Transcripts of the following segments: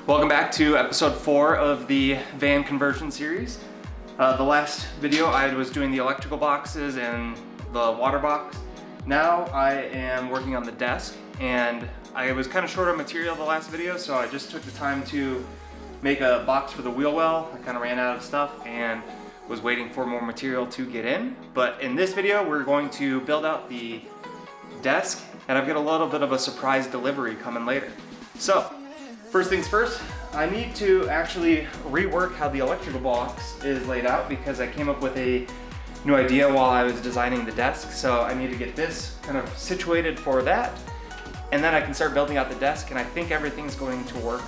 Welcome back to episode 4 of the van conversion series. The last video I was doing the electrical boxes and the water box. Now I am working on the desk, and I was kind of short on material the last video, so I just took the time to make a box for the wheel well. I kind of ran out of stuff and was waiting for more material to get in. But in this video we're going to build out the desk, and I've got a little bit of a surprise delivery coming later. So first things first, I need to actually rework how the electrical box is laid out because I came up with a new idea while I was designing the desk. So I need to get this kind of situated for that, and then I can start building out the desk, and I think everything's going to work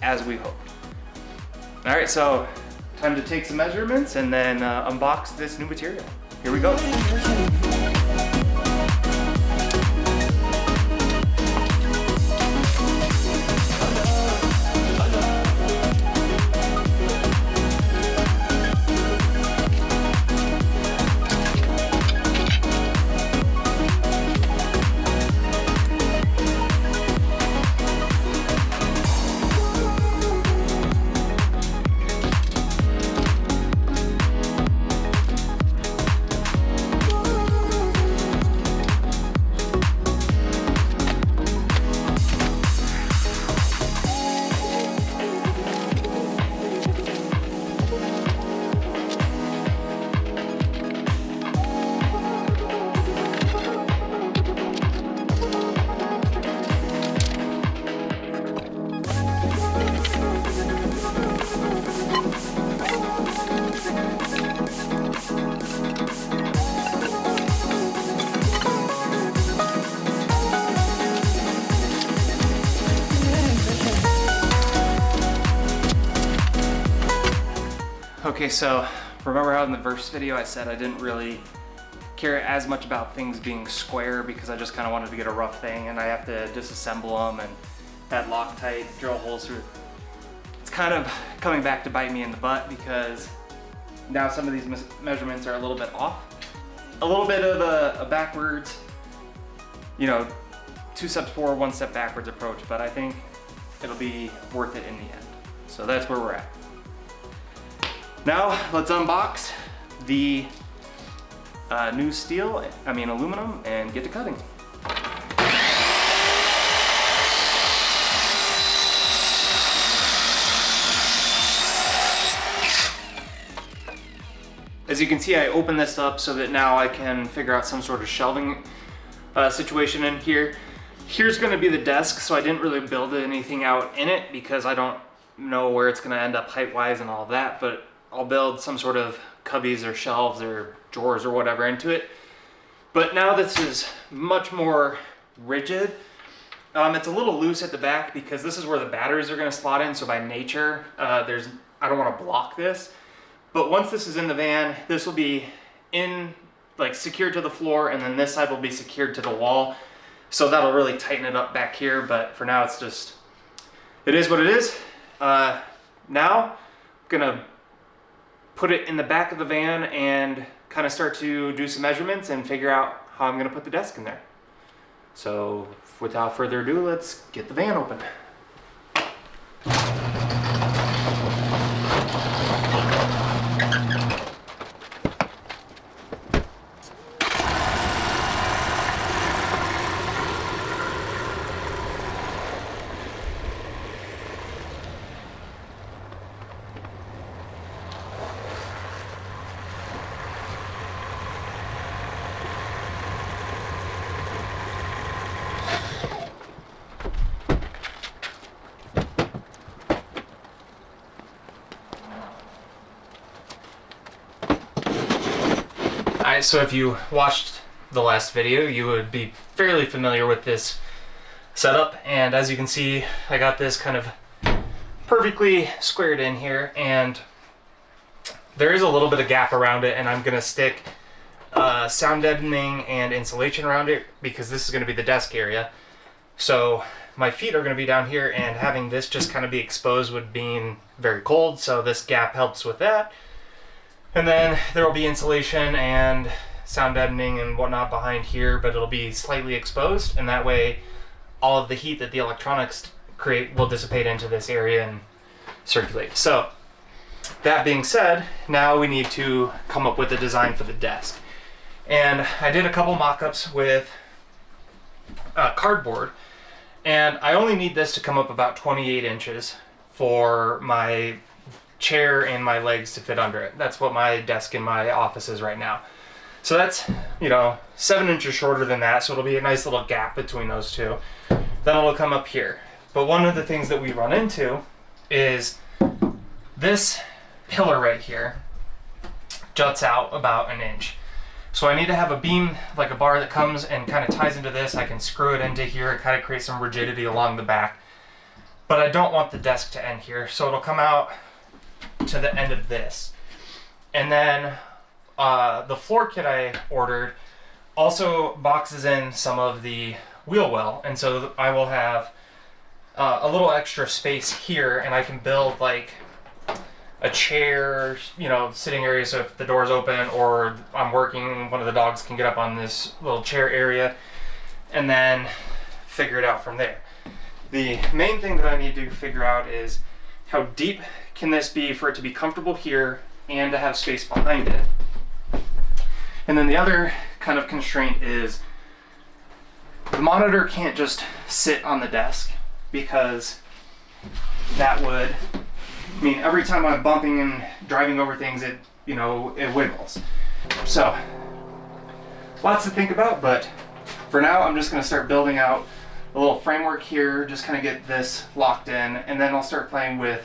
as we hoped. All right, so time to take some measurements and then unbox this new material. Here we go. Okay, so remember how in the first video I said I didn't really care as much about things being square because I just kind of wanted to get a rough thing and I have to disassemble them and add Loctite, drill holes through. It's kind of coming back to bite me in the butt because now some of these measurements are a little bit off. A little bit of a backwards, 2 steps forward, 1 step backwards approach, but I think it'll be worth it in the end. So that's where we're at. Now let's unbox the new aluminum, and get to cutting. As you can see, I opened this up so that now I can figure out some sort of shelving situation in here. Here's going to be the desk, so I didn't really build anything out in it because I don't know where it's going to end up height-wise and all that, but I'll build some sort of cubbies or shelves or drawers or whatever into it. But now this is much more rigid. It's a little loose at the back because this is where the batteries are going to slot in, so by nature, I don't want to block this. But once this is in the van, this will be secured to the floor, and then this side will be secured to the wall. So that'll really tighten it up back here, but for now it is what it is. Now I'm gonna put it in the back of the van and kind of start to do some measurements and figure out how I'm gonna put the desk in there. So without further ado, let's get the van open. Alright, so if you watched the last video, you would be fairly familiar with this setup, and as you can see, I got this kind of perfectly squared in here, and there is a little bit of gap around it, and I'm going to stick sound deadening and insulation around it because this is going to be the desk area. So my feet are going to be down here, and having this just kind of be exposed would be very cold, so this gap helps with that. And then there will be insulation and sound deadening and whatnot behind here, but it'll be slightly exposed, and that way all of the heat that the electronics will dissipate into this area and circulate. So that being said, now we need to come up with a design for the desk. And I did a couple mock-ups with cardboard, and I only need this to come up about 28 inches for my chair and my legs to fit under it. That's what my desk in my office is right now. So that's, 7 inches shorter than that, so it'll be a nice little gap between those two. Then it'll come up here. But one of the things that we run into is this pillar right here juts out about an inch. So I need to have a beam, like a bar that comes and kind of ties into this. I can screw it into here and kind of create some rigidity along the back. But I don't want the desk to end here, so it'll come out to the end of this. And then the floor kit I ordered also boxes in some of the wheel well, and so I will have a little extra space here, and I can build like a chair, sitting area, so if the door's open or I'm working, one of the dogs can get up on this little chair area, and then figure it out from there. The main thing that I need to figure out is how deep can this be for it to be comfortable here and to have space behind it. And then the other kind of constraint is the monitor can't just sit on the desk, because that would mean every time I'm bumping and driving over things, it wiggles. So lots to think about, but for now I'm just going to start building out a little framework here, just kind of get this locked in, and then I'll start playing with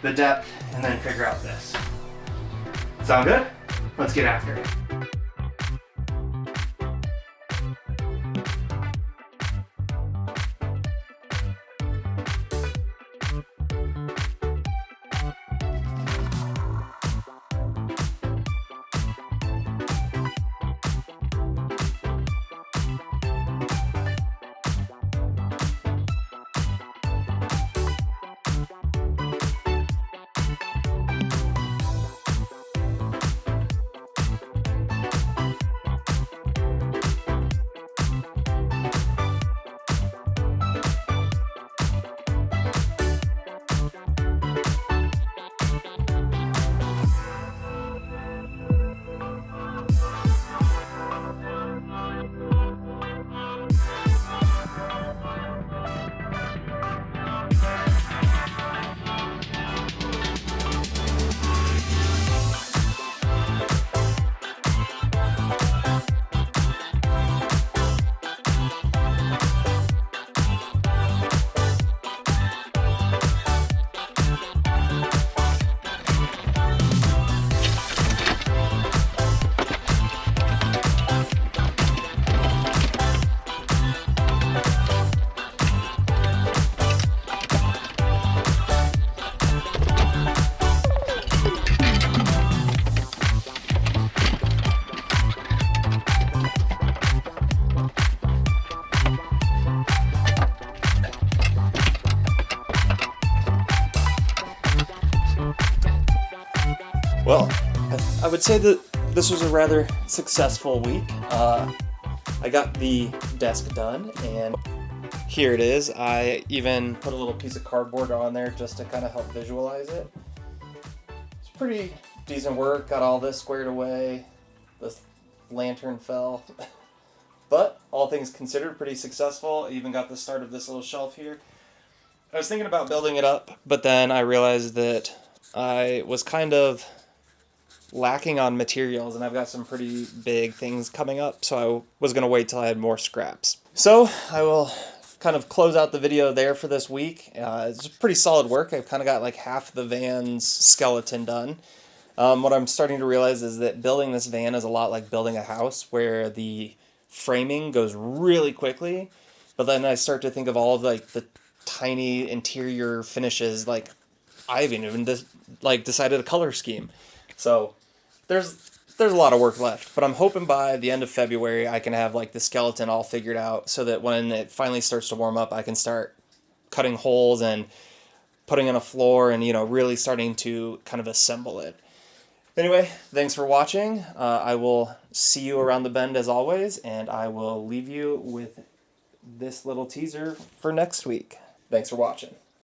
the depth and then figure out this. Sound good? Let's get after it. Well, I would say that this was a rather successful week. I got the desk done, and here it is. I even put a little piece of cardboard on there just to kind of help visualize it. It's pretty decent work. Got all this squared away. This lantern fell. But all things considered, pretty successful. I even got the start of this little shelf here. I was thinking about building it up, but then I realized that I was kind of lacking on materials, and I've got some pretty big things coming up, so I was going to wait till I had more scraps. So I will kind of close out the video there for this week. It's pretty solid work. I've kind of got like half the van's skeleton done. What I'm starting to realize is that building this van is a lot like building a house, where the framing goes really quickly, but then I start to think of all of like the tiny interior finishes. Like I haven't even decided a color scheme. So there's a lot of work left, but I'm hoping by the end of February I can have like the skeleton all figured out, so that when it finally starts to warm up, I can start cutting holes and putting in a floor and, really starting to kind of assemble it. Anyway, thanks for watching. I will see you around the bend as always, and I will leave you with this little teaser for next week. Thanks for watching.